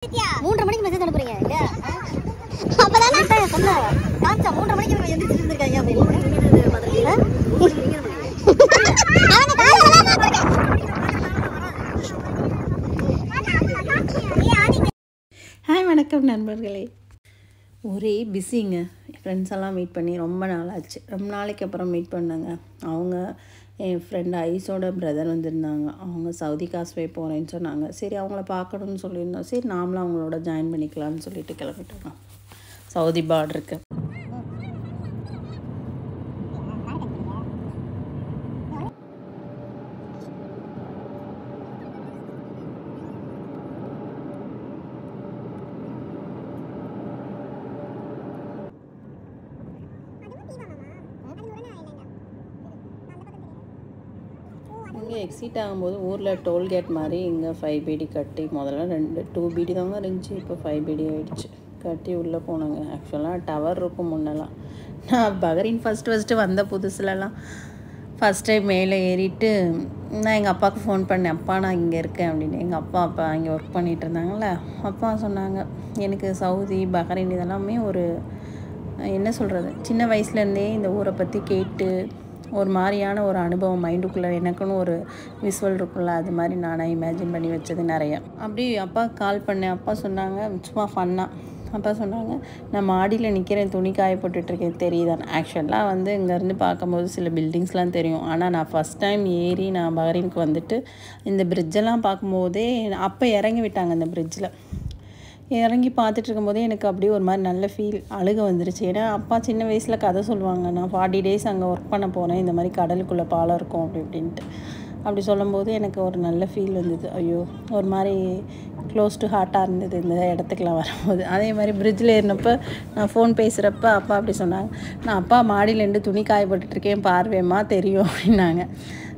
3:30 மணிக்கு மெசேஜ் அனுப்புறீங்க இல்ல? அப்பதானே சொன்ன காஞ்சா 3:30 மணிக்கு நம்ம எந்திரிச்சு இருந்திருக்காங்க அப்படின்னு. ஹாய் வணக்கம் நண்பர்களே. ஒரே பிஸிங்க. ஃப்ரெண்ட்ஸ் எல்லாம் மீட் பண்ணி ரொம்ப நாள் ஆச்சு. ரொம்ப நாளைக்கு அப்புறம் மீட் பண்ணாங்க. அவங்க என் ஃப்ரெண்ட் ஐஸோட பிரதர் வந்திருந்தாங்க. அவங்க சவுதி காஸ்வே போகிறேன்னு சொன்னாங்க. சரி அவங்கள பார்க்கணுன்னு சொல்லியிருந்தோம். சரி நாமளும் அவங்களோட ஜாயின் பண்ணிக்கலாம்னு சொல்லிட்டு கிளம்பிட்டோம் சவுதி பார்டருக்கு. இங்கே எக்ஸிட் ஆகும்போது ஊரில் டோல்கேட் மாதிரி இங்கே 5 BD கட்டி முதல்ல 2 BD தாங்க இருந்துச்சு. இப்போ 5 BD ஆகிடுச்சு. கட்டி உள்ளே போனாங்க. ஆக்சுவலாக டவர் இருக்கும் முன்னெல்லாம். நான் பஹ்ரைன் ஃபஸ்ட்டு வந்த புதுசுலலாம் ஃபஸ்ட் டைம் மேலே ஏறிட்டு நான் எங்கள் அப்பாவுக்கு ஃபோன் பண்ணேன். அப்பா நான் இங்கே இருக்கேன் அப்படின்னு. எங்கள் அப்பா இங்கே ஒர்க் பண்ணிகிட்டு இருந்தாங்களே. அப்பா சொன்னாங்க எனக்கு சவுதி பஹ்ரைன் இதெல்லாமே ஒரு என்ன சொல்கிறது, சின்ன வயசுலேருந்தே இந்த ஊரை பற்றி கேட்டு ஒரு மாதிரியான ஒரு அனுபவம் மைண்டுக்குள்ளே எனக்குன்னு ஒரு விசுவல் இருக்குல்ல, அது மாதிரி நானாக இமேஜின் பண்ணி வச்சது நிறையா. அப்படி அப்பா கால் பண்ணேன். அப்பா சொன்னாங்க சும்மா ஃபன்னாக அப்பா சொன்னாங்க நான் மாடியில் நிற்கிறேன், துணி காய போட்டுட்ருக்கேன் தெரியுதான். ஆக்சுவலாக இங்கேருந்து பார்க்கும்போது சில பில்டிங்ஸ்லாம் தெரியும். ஆனால் நான் ஃபஸ்ட் டைம் ஏறி நான் பஹ்ரைனுக்கு வந்துட்டு இந்த பிரிட்ஜெல்லாம் பார்க்கும்போதே அப்போ இறங்கி விட்டாங்க. அந்த பிரிட்ஜில் இறங்கி பார்த்துட்டு இருக்கும்போதே எனக்கு அப்படியே ஒரு மாதிரி நல்ல ஃபீல், அழுக வந்துருச்சு. ஏன்னா அப்பா சின்ன வயசில் கதை சொல்லுவாங்க, நான் 40 days அங்கே ஒர்க் பண்ண போனேன், இந்த மாதிரி கடலுக்குள்ளே பாலம் இருக்கும் அப்படின்ட்டு. அப்படி சொல்லும்போது எனக்கு ஒரு நல்ல ஃபீல் வந்தது. ஐயோ ஒரு மாதிரி க்ளோஸ் டு ஹார்ட்டாக இருந்தது இந்த இடத்துக்குலாம் வரும்போது. அதே மாதிரி பிரிட்ஜில் ஏறினப்போ நான் ஃபோன் பேசுகிறப்ப அப்பா அப்படி சொன்னாங்க, நான் அப்பா மாடியிலேருந்து துணி காய போட்டுட்ருக்கேன் பார்வேம்மா தெரியும் அப்படின்னாங்க.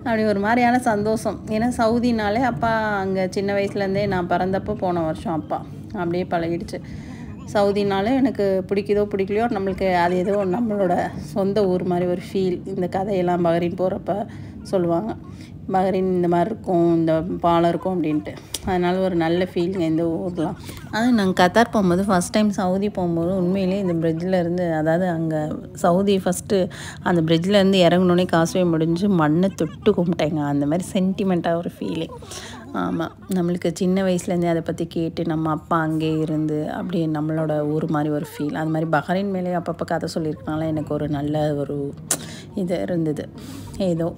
அப்படி ஒரு மாதிரியான சந்தோஷம். ஏன்னா சவுதினாலே அப்பா அங்கே சின்ன வயசுலேருந்தே நான் பிறந்தப்போ போன வருஷம் அப்பா அப்படியே பழகிடுச்சு. சவுதினாலும் எனக்கு பிடிக்குதோ பிடிக்கலையோ நம்மளுக்கு அது ஏதோ நம்மளோட சொந்த ஊர் மாதிரி ஒரு ஃபீல். இந்த கதையெல்லாம் பஹ்ரைன் போகிறப்ப சொல்லுவாங்க, பஹ்ரைன் இந்த மாதிரி இருக்கும், இந்த பாலம் இருக்கும் அப்படின்ட்டு. அதனால் ஒரு நல்ல ஃபீலுங்க இந்த ஊர்லாம். அது நாங்கள் கத்தார் போகும்போது ஃபஸ்ட் டைம் சவுதி போகும்போது உண்மையிலே இந்த பிரிட்ஜில் இருந்து, அதாவது அங்கே சவுதி ஃபஸ்ட்டு அந்த பிரிட்ஜிலேருந்து இறங்கணுன்னே காசுவே முடிஞ்சு மண்ணை தொட்டு கும்பிட்டேங்க. அந்த மாதிரி சென்டிமெண்ட்டாக ஒரு ஃபீலிங். ஆமாம், நம்மளுக்கு சின்ன வயசுலேருந்தே அதை பற்றி கேட்டு நம்ம அப்பா அங்கே இருந்து அப்படியே நம்மளோட ஊர் மாதிரி ஒரு ஃபீல். அது மாதிரி பஹ்ரைன் மேலே அப்பப்போ கதை சொல்லியிருக்கனால எனக்கு ஒரு நல்ல ஒரு இது இருந்தது ஏதோ.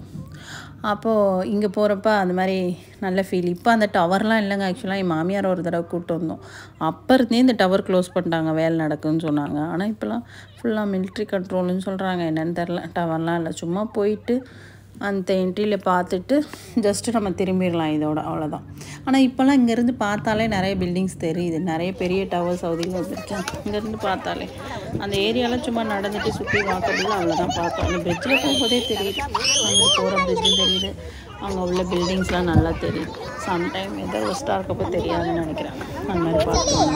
அப்போது இங்கே போகிறப்ப அந்த மாதிரி நல்ல ஃபீல். இப்போ அந்த டவர்லாம் இல்லைங்க. ஆக்சுவலாக என் மாமியார் ஒரு தடவை கூப்பிட்டு வந்தோம். அப்போ இருந்தே இந்த டவர் க்ளோஸ் பண்ணிட்டாங்க, வேலை நடக்குதுன்னு சொன்னாங்க. ஆனால் இப்போலாம் ஃபுல்லாக மிலிட்ரி கண்ட்ரோலுன்னு சொல்கிறாங்க. என்னென்னு தெரில. டவர்லாம் இல்லை, சும்மா போயிட்டு அந்த என்ட்ரியில் பார்த்துட்டு ஜஸ்ட்டு நம்ம திரும்பிடலாம், இதோட அவ்வளோதான். ஆனால் இப்போல்லாம் இங்கேருந்து பார்த்தாலே நிறைய பில்டிங்ஸ் தெரியுது, நிறைய பெரிய டவர் சவுதியில் வந்துருக்கேன். இங்கேருந்து பார்த்தாலே அந்த ஏரியாவில் சும்மா நடந்துட்டு சுற்றி வாக்கபிள் அவ்வளோதான் பார்த்தோம். அந்த பிரிட்ஜில் போகும்போதே தெரியுது, அங்கே போகிற பிரிட்ஜும் தெரியுது, அங்கே உள்ள பில்டிங்ஸ்லாம் நல்லா தெரியுது. சம்டைம் ஏதோ ஒஸ்ட்டாக இருக்கப்போ தெரியாதுன்னு நினைக்கிறேன். அந்த மாதிரி பார்த்தோம்.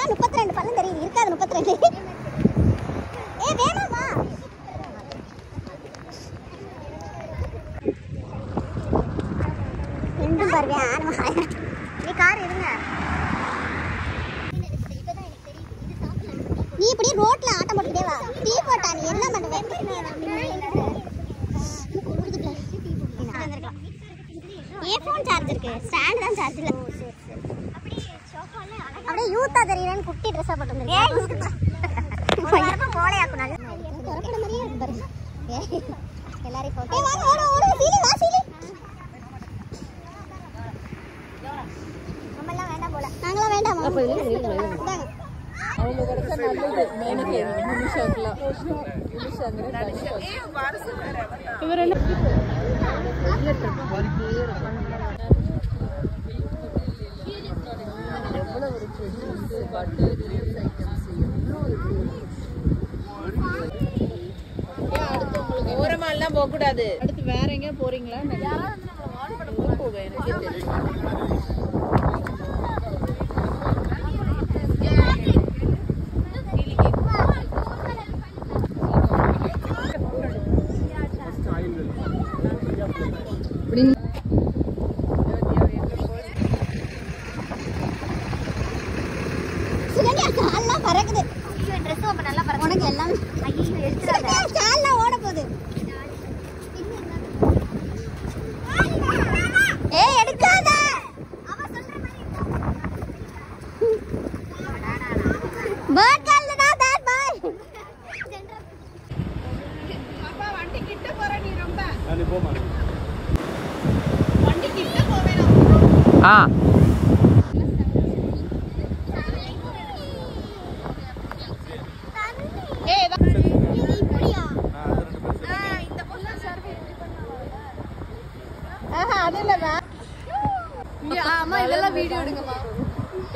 32 பல்லம் தெரியுது, இருக்காது 32. வேணாமா ரெண்டும் பாருங்க. நீ கார் இருங்க, நீ இப்படி ரோட்ல ஆட்டம் போட்டுட்டே வா. டீ போட்டா நீ என்ன பண்ணுவ? ஏன் ஃபோன் சார்ஜ் இருக்கு, ஸ்டாண்ட் தான் சார்ஜ் இல்ல. அப்படியே யூத்தா தெரியலன்னு குட்டி ட்ரெஸ்ஸா போட்டு வந்துருக்கு. போலையாக்கும் நல்ல திறக்கிற மாதிரியே இருக்கு பாருங்க. எல்லாரையும் போட்டு வாங்க, ஓடு ஓடு சீலி வா சீலி. நம்ம எல்லாம் வேண்டாம் போல, நாங்களாம் வேண்டாம். அப்ப இல்ல அவங்க கடக்க நல்லது மேனக்கு நிமிஷாக்கலாம் இவர் என்ன எவ்வளவு ஒரு செடி பட்டு ஓரமா எல்லாம் போக கூடாது. அடுத்து வேற எங்க போறீங்களா? போக எனக்கே தெரியும்.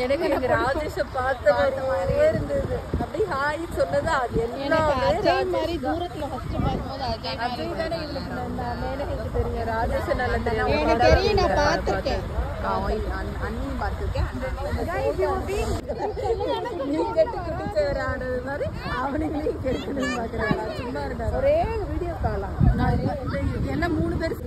எனக்கு நீங்க ராஜேஷை பார்த்த மாதிரியே இருந்தது. அப்படியே ஹாய் சொன்னதா அது எல்லாமே தூரத்துல ஃபர்ஸ்ட் பார்க்கும்போது அஜய் தானே இவளுக்கு நான் மேனகேக்கு தெரியும். ராஜேஷ் நல்ல தெரியும். எனக்கு தெரியும், நான் பார்த்திருக்கேன். அண்ணியும் பார்த்திருக்கேன். நீ கெட்டு குடிச்சவரானது மாதிரி அவனுங்களையும் கெடுக்கணும்னு பார்க்குறாங்க. சும்மா இருந்தாங்க. ஒரே வீடியோ காலாம் என்ன 3 பேர்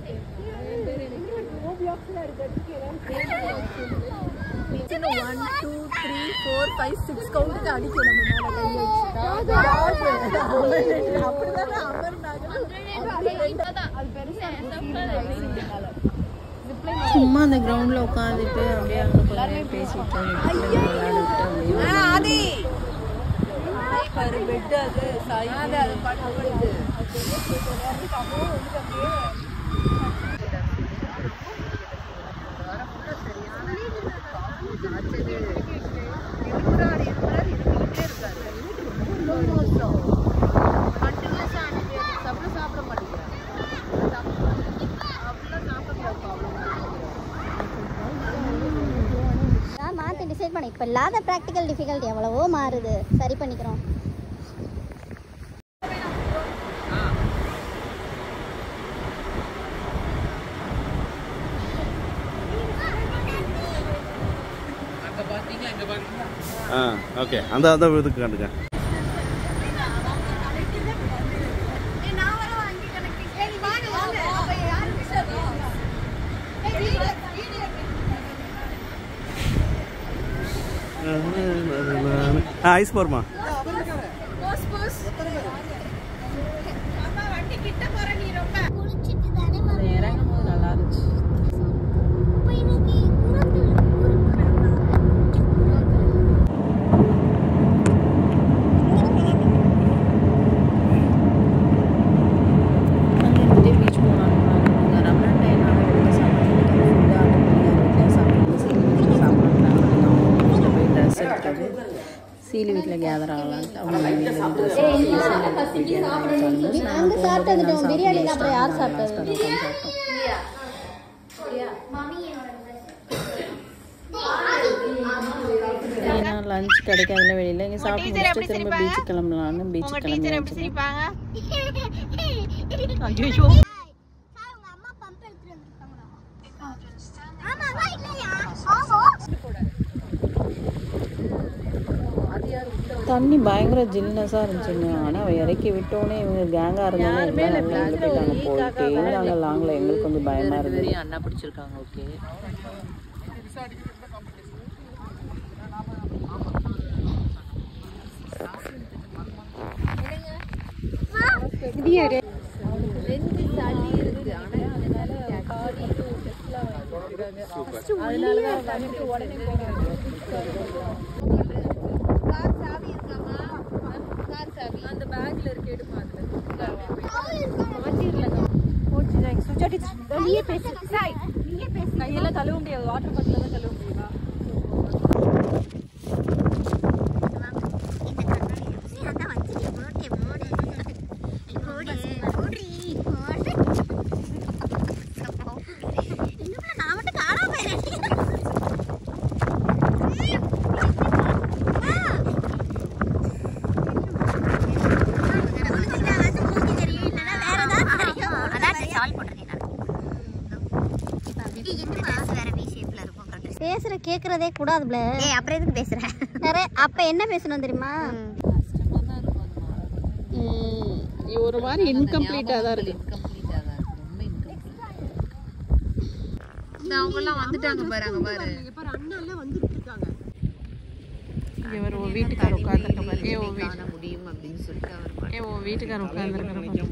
கிச்சன் 1 2 3 4 5 6 கவுண்ட் அடிக்கும் நம்ம மேல கை வச்சு. அப்படிதான் அமர்ந்தாங்க. சும்மா அந்த கிரவுண்ட்ல உட்காந்துட்டு அப்படியே அங்கே கொஞ்ச நேரம் பேசிட்டு விளையாடிட்டு பெட் அது சாய்ந்து அது பண்ணுறது. இப்போ இல்லாத ப்ராக்டிக்கல் டிஃபிகல்ட்டி எவ்வளவோ மாறுது, சரி பண்ணிக்கிறோம். ஓகே அந்த இதுக்கு காட்டுங்க. ஐஸ் போர்மா இறங்கும் போது நல்லா இருந்துச்சு. பீச் போனாங்க. ரமணன் டைனால வெளில சாப்பிட்டு ஃபுட்டு ஆர்டர் பண்ணி சாப்பிட்டு போய் ட்ரெஸ் எடுக்கிறது. சீலி வீட்டில் கேதர் ஆகலான்ட்டு அவங்க ட்ரெஸ் ஏன்னா லஞ்ச் கிடைக்காதுல வெளியில் இங்கே சாப்பிட்டு முடிச்சுட்டு திரும்ப பீச்சுக்கு கிளம்பலான்னு பீச்சுக்கு கிளம்பி தண்ணி பயங்கர ஜில்னஸாக இருந்துச்சுங்க. ஆனால் அவள் இறக்கி விட்டோன்னே இவங்க கேங்காக இருந்தாலும் எல்லாம் போயிட்டாங்க. போயிட்டே இருந்தாங்க லாங்கில். எங்களுக்கு கொஞ்சம் பயமாக இருந்தது. அண்ணா பிடிச்சிருக்காங்க. ஓகே அந்த பேக்ல இருக்கு, எடுமா. கையெல்லாம் கழுவ முடியாது, வாட்டர் பாட்டில தான் கழுவ முடியுமா? பேசுற கேக்குறதே கூடாதுல. அப்புறம் எதுக்கு பேசுறேன்? அப்ப என்ன பேசணும் தெரியுமா? ஒரு மாதிரி இன்கம்ப்ளீட்டா தான் இருக்கு. அவங்க எல்லாம் வந்துட்டாங்க பாரு. அங்க பாரு அண்ணா எல்லாம் வந்துட்டு இருக்காங்க. இவர் ஒரு வீட்டுக்கார உட்கார்ந்திருக்க பாரு. ஓ வீட்ல முடியும் அப்படினு சொல்லிட்டு அவர் ஓ வீட்டுக்கார உட்கார்ந்திருக்கிற பாரு.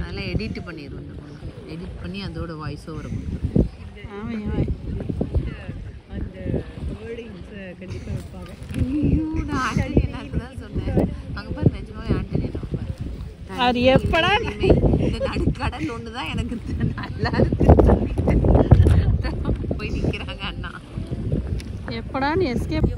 அதெல்லாம் எடிட் பண்ணிடுவோம். எடிட் பண்ணி அதோட வாய்ஸ் ஓவர் கொடுத்துருவோம். அந்த வேர்டிங்ஸ் கண்டிப்பாக வைப்பாங்க. ஐயோ நான் ஆண்டனி எல்லாருக்கும் தான் சொன்னேன். அங்கே பாரு நிஜமாவே ஆண்டனி அது எப்படா இந்த நடுக்கடல் ஒன்று தான் எனக்கு நல்லா இருக்கு போய் நிற்கிறாங்க அண்ணா. எப்படா நீ எஸ்கேப்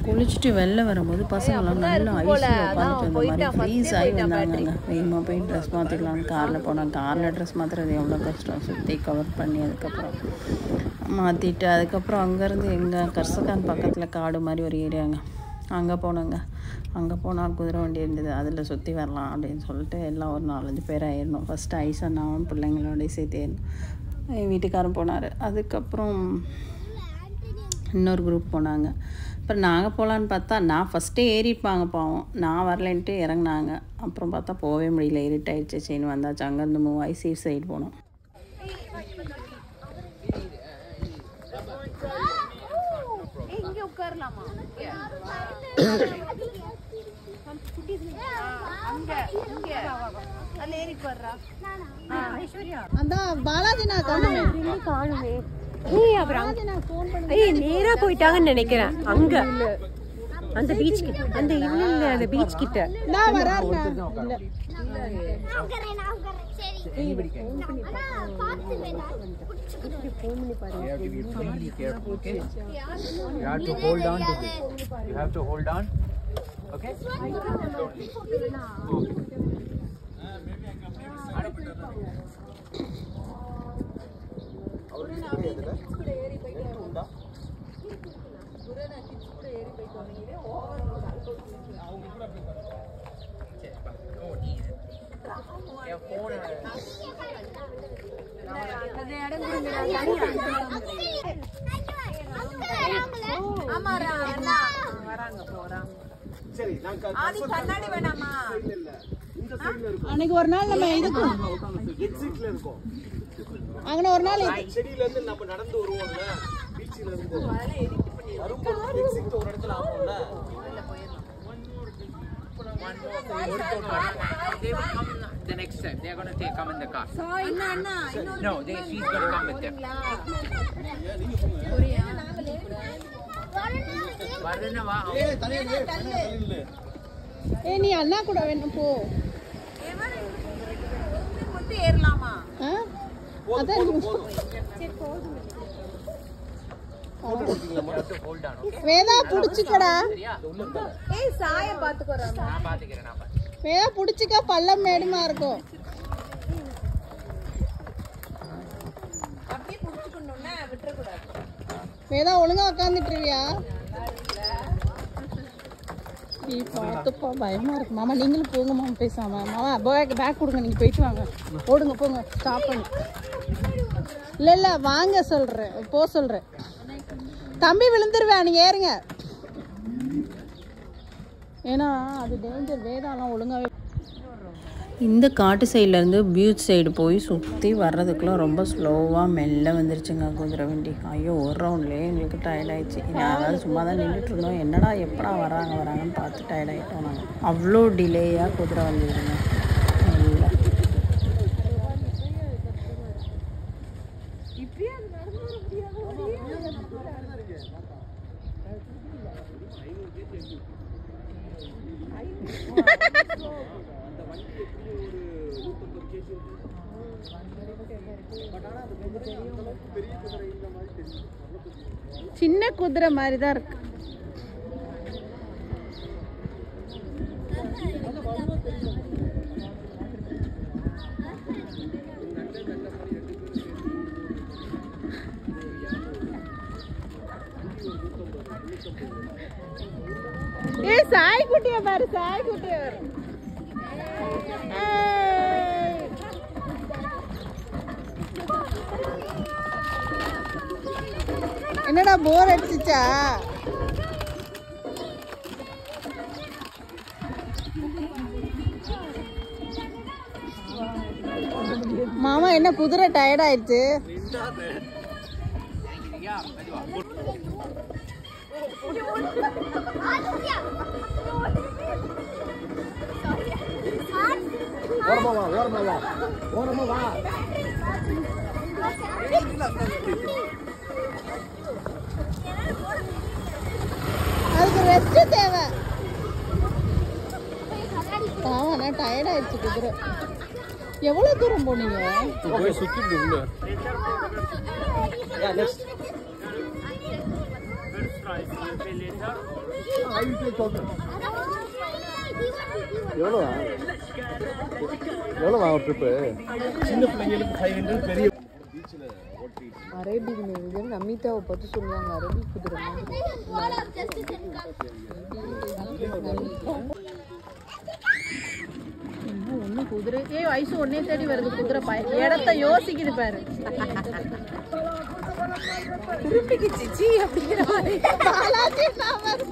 குளிச்சுட்டு வெளில வரும்போது பசங்களாம் நல்லா ஐஸில் உட்காந்துட்டு இருந்த மாதிரி ஃப்ரீஸ் ஆகி வந்தாங்க. வேகமாக போய் ட்ரெஸ் மாற்றிக்கலான்னு காரில் போனோம். காரில் ட்ரெஸ் மாற்றுறது எவ்வளோ கஷ்டம். சுற்றி கவர் பண்ணி அதுக்கப்புறம் மாற்றிட்டு அதுக்கப்புறம் அங்கேருந்து எங்கள் கர்சகான் பக்கத்தில் காடு மாதிரி ஒரு ஏரியாங்க, அங்கே போனோங்க. அங்கே போனால் குதிரை வண்டி இருந்தது, அதில் சுற்றி வரலாம் அப்படின்னு சொல்லிட்டு எல்லாம் ஒரு 4-5 பேர் ஆயிடணும். ஃபஸ்ட்டு ஐஸ் அண்ணாவும் பிள்ளைங்களோடய சேர்த்து ஏறணும். என் வீட்டுக்காரன் போனார். அதுக்கப்புறம் இன்னொரு குரூப் போனாங்க. அப்புறம் நாங்கள் போகலான்னு பார்த்தா நான் ஃபஸ்ட்டே ஏறிப்பாங்க பாவம், நான் வரலேன்ட்டு இறங்கினாங்க. அப்புறம் பார்த்தா போகவே முடியல, இருட்டாயிடுச்சு. சரி வந்தாச்சு. அங்கேருந்து மூவ் ஆகி சீட் சைடு போனோம். நேரா போயிட்டாங்கன்னு நினைக்கிறேன். அங்க அந்த பீச் அந்த இல்ல அந்த பீச் கிட்ட நான் வரேன். You have to hold on to this. You have to hold on. Okay? அன்னைக்கு ஒரு நாள் நம்ம இதுக்கு அங்க ஒரு நாள் செடியில இருந்து நம்ம நடந்து வருவோம்ல, பீச்ல இருந்து வரும்போது எக்ஸிட் ஒரு இடத்துல ஆகும்ல. They will come the next time. They are going to come in the car. No, she's going to come with them. ஏய் நீ அண்ணா கூட வேணும் போ. ஏறலாமா? வேதா புடிச்சுக்கடா. ஏய் சாய பாத்துக்கறா. நான் பாத்துக்கறேன். வேதா புடிச்சுக்க, பள்ளம் மேடுமா இருக்கும். அப்படியே புடிச்சுக்கணும்னா விட்டுற கூடாது. வேதா ஒழுங்கா உட்கார்ந்துட்டு இருவியா? நீ பாத்துப்பா, பயமா இருக்கு. மாமா நீங்களும் போங்க மாமா, பேசாம. மாமா பேக் கொடுங்க, நீங்க போயிட்டு வாங்க. ஓடுங்க போங்க, ஸ்டாப் பண்ணு. இல்ல வாங்க சொல்றேன், போ சொல்றேன். தம்பி விழுந்துருவேன், நீங்க ஏறுங்க. ஏன்னா அது டேஞ்சர். வேதாலாம் ஒழுங்காவே. இந்த காட்டு சைட்லேருந்து பீச் சைடு போய் சுற்றி வர்றதுக்குலாம் ரொம்ப ஸ்லோவாக மெல்ல வந்துருச்சுங்க குதிரை வண்டி. ஐயோ ஒரு ரவுண்ட்லேயே எங்களுக்கு டயர்டாயிடுச்சு. அதாவது சும்மா தான் நின்றுட்டுருந்தோம். என்னடா எப்படா வராங்கன்னு பார்த்து டயர்டாயிட்டோம் நாங்கள். அவ்வளோ டிலேயாக குதிரை வந்துடுங்க. நல்லா சின்ன குதிரை மாதிரி தான் இருக்கு. ஏ சாய் குட்டிய பாரு, சாய் குட்டிய பாரு. என்னடா போர் அடிச்சுச்சா? மாமா என்ன குதிரை டயர்ட் ஆயிடுச்சு. அதுக்கு ரெஸ்ட் தேவை. ஆனால் டயர்ட் ஆயிடுச்சு குதிரை. எவ்வளோ தூரம் போனீங்க? போய் சுத்தி உள்ள. எவ்வளோ ட்ரிப்பு? சின்ன பிள்ளைங்களுக்கு 500, பெரிய பீச்சில் ஓட்டி. அரேபிக் மியூசியம் நமிதாவை பார்த்து சொல்லுவாங்க அரேபிக் குதிரை ஒன்றும் குதிரைக்கே வயசு ஒன்னே தேடி வருது. குதிரை இடத்த யோசிக்குது பாரு. திருப்பிக்கு சி அப்படிங்கிற மாதிரி பாலாஜி நாமர்.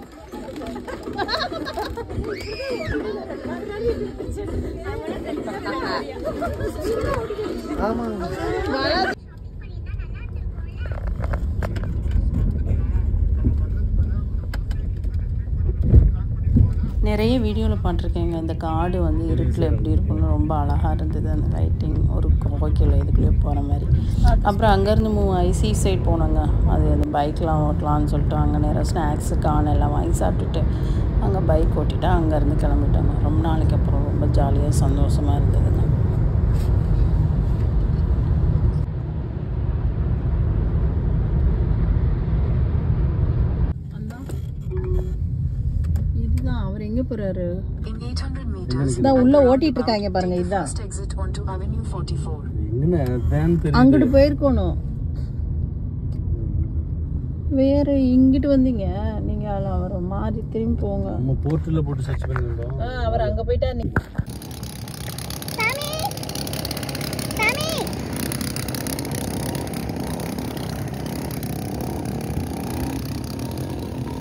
நிறைய வீடியோவில் பார்த்துருக்கேங்க. இந்த காடு வந்து இருட்டில் எப்படி இருக்குன்னு ரொம்ப அழகாக இருந்தது. அந்த லைட்டிங் ஒரு கோவைக்கில் இதுக்குள்ளே போகிற மாதிரி. அப்புறம் அங்கேருந்து மூவ் ஆகி சைட் போனோங்க. அது அந்த பைக்லாம் ஓட்டலான்னு சொல்லிட்டு அங்கே நேரம் ஸ்நாக்ஸு கான் எல்லாம் வாங்கி சாப்பிட்டுட்டு அங்கே பைக் ஓட்டிட்டு அங்கேருந்து கிளம்பிட்டாங்க. ரொம்ப நாளைக்கு அப்புறம் ரொம்ப ஜாலியாக சந்தோஷமாக இருந்ததுங்க. இதுதான் அவர் எங்கே போகிறாரு? தான் உள்ள ஓட்டிட்டு இருக்காங்க பாருங்க. இதுதான் அங்கிட்டு போயிருக்கணும். வேற இங்கிட்டு வந்தீங்க நீங்க. அவர் மாறி திரும்பி போங்க. நம்ம போர்ட்டில் போட்டு சர்ச் பண்ணிருந்தோம். அவர் அங்க போயிட்டா.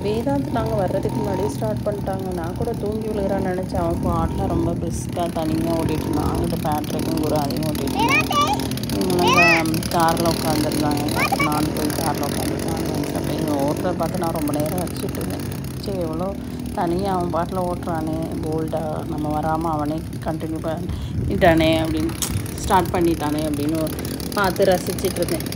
வேதாந்த் நாங்கள் வர்றதுக்கு முன்னாடியே ஸ்டார்ட் பண்ணிட்டாங்க. நான் கூட தூங்கி விழுகிறான்னு நினச்சேன். அவன் பாட்டில் ரொம்ப பிரிஸ்காக தனியாக ஓட்டிகிட்டு இருந்தான். அங்கிட்ட பேட்ரிக்கும் கூட அதையும் ஓட்டிகிட்டு இவங்களும் காரில் உட்காந்துருந்தாங்க. நான் போய் காரில் உட்காந்துருக்காங்க. அப்படின்னு ஓட்டுறத பார்த்து நான் ரொம்ப நேரம் வச்சுட்டு இருந்தேன். சரி எவ்வளோ தனியாக அவன் பாட்டில் ஓட்டுறானே போல்டாக, நம்ம வராமல் அவனே கண்டினியூ பண்ணிட்டானே அப்படின்னு ஸ்டார்ட் பண்ணிட்டானே அப்படின்னு பார்த்து ரசிச்சுட்டு இருந்தேன்.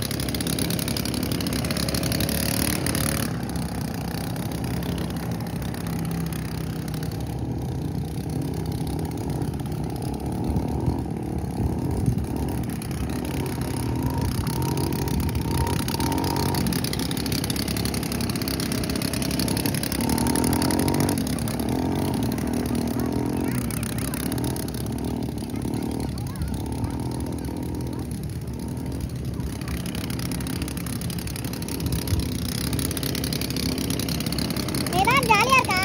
ஜாலியா இருக்கா?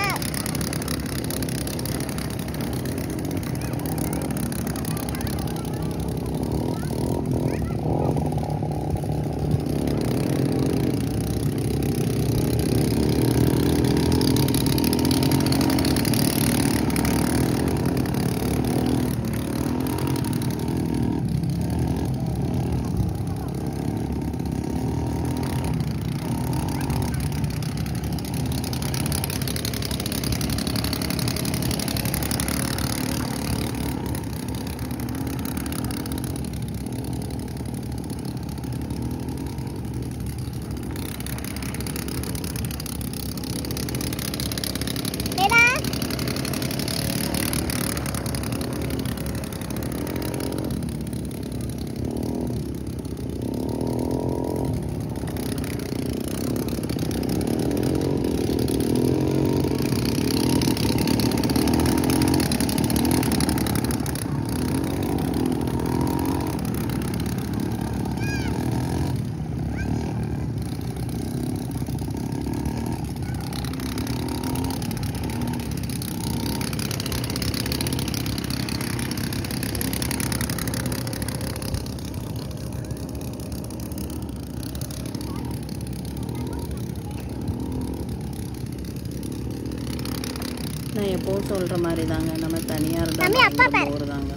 நான் எப்போவும் சொல்கிற மாதிரி தாங்க, நம்ம தனியாக இருந்தால் போர் தாங்க.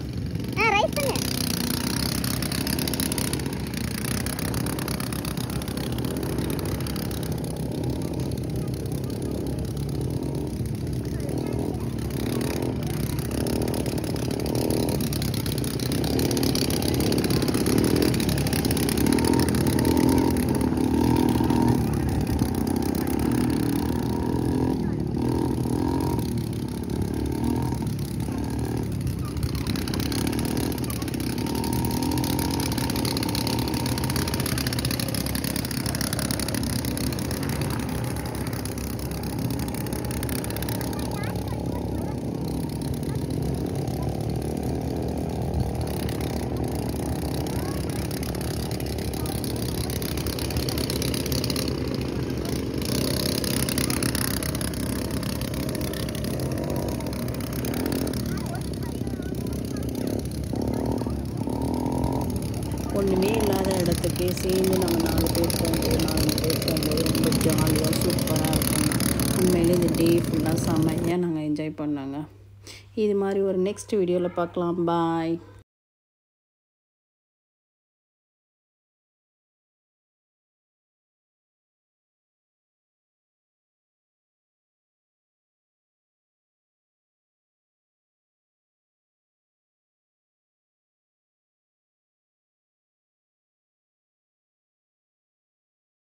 ரைஸ் பண்ணு. ஒன்றுமே இல்லாத இடத்துக்கே சேர்ந்து நம்ம 4 பேர் போகும்போது ரொம்ப ஜாலியாக சூப்பராக இருக்குங்க. உண்மையிலே இந்த டே ஃபுல்லாக செம்மையாக நாங்கள் என்ஜாய் பண்ணோங்க. இது மாதிரி ஒரு நெக்ஸ்ட் வீடியோவில் பார்க்கலாம். பாய்.